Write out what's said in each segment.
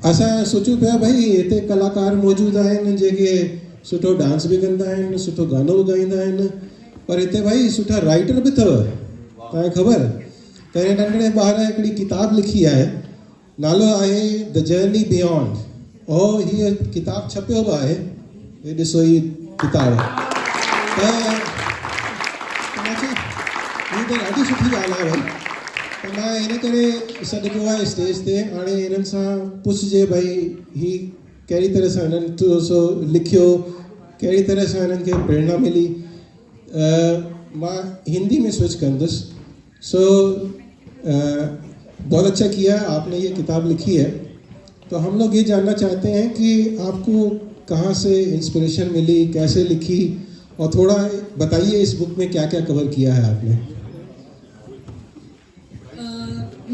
असां सोचूं पिया भाई हिते कलाकार मौजूदु आहिनि जेके सुठो डांस बि कंदा आहिनि, सुठो गानो बि ॻाईंदा आहिनि, पर हिते भाई सुठा राइटर बि अथव। तव्हांखे ख़बर त हिन नंढड़े ॿार हिकिड़ी किताब लिखी आहे, नालो आहे द जर्नी बियॉन्ड, और हीअ किताब छपियो बि आहे। हे ॾिसो ही किताब त हीअ त ॾाढी सुठी ॻाल्हि आहे भाई। त मां हिन करे सॾियो आहे स्टेज ते, हाणे हिननि सां पुछिजे भाई ही कहिड़ी तरह सां हिननि थोरो सो लिखियो, कहिड़ी तरह सां हिननि खे प्रेरणा मिली। मां हिंदी में स्विच कंदुसि। सो बहुत अच्छा किया आपने ये किताब लिखी है। तो हम लोग ये जानना चाहते हैं कि आपको कहाँ से इंस्पिरेशन मिली, कैसे लिखी, और थोड़ा बताइए इस बुक में क्या क्या कवर किया है आपने।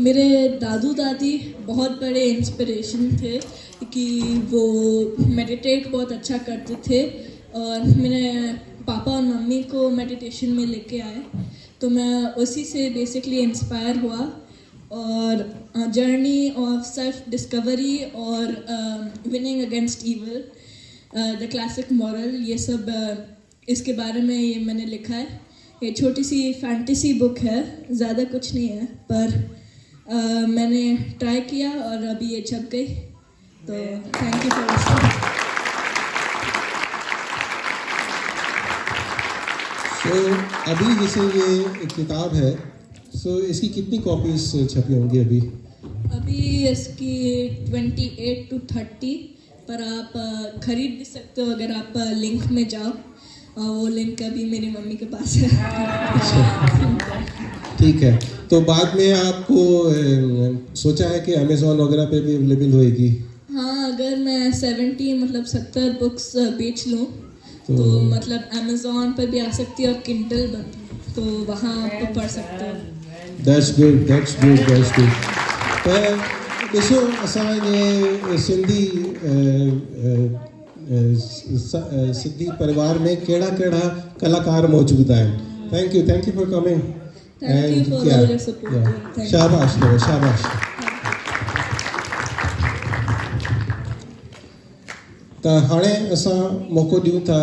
मेरे दादू दादी बहुत बड़े इंस्पिरेशन थे कि वो मेडिटेट बहुत अच्छा करते थे, और मेरे पापा और मम्मी को मेडिटेशन में लेके आए, तो मैं उसी से बेसिकली इंस्पायर हुआ। और जर्नी ऑफ सेल्फ डिस्कवरी और winning against evil, the classic moral, ये सब इसके बारे में ये मैंने लिखा है। ये छोटी सी फैंटेसी बुक है, ज़्यादा कुछ नहीं है, पर मैंने ट्राई किया और अभी ये छप गई। तो थैंक यू फॉर लिसनिंग। तो अभी जैसे ये किताब है, सो इसकी कितनी कॉपीज छपी होंगी अभी? अभी इसकी 28 to 30, पर आप खरीद भी सकते हो अगर आप लिंक में जाओ। वो लिंक अभी मेरी मम्मी के पास है। ठीक है, तो बाद में आपको सोचा है कि अमेज़ॉन वगैरह पे भी अवेलेबल होएगी? हाँ, अगर मैं 70 बुक्स बेच लूँ तो मतलब अमेज़ॉन पर भी आ सकती है, और किंडल पर, तो वहाँ आप पढ़ सकते हो। That's good, that's good, that's good. पर ॾिसो असां ये सिंधी परिवार में कहिड़ा कहिड़ा कलाकार मौजूदु आहिनि। Thank you for coming. Thank you for all your support. Thank you. शाबाश लो, शाबाश। त हाणे असां मौक़ो ॾियूं था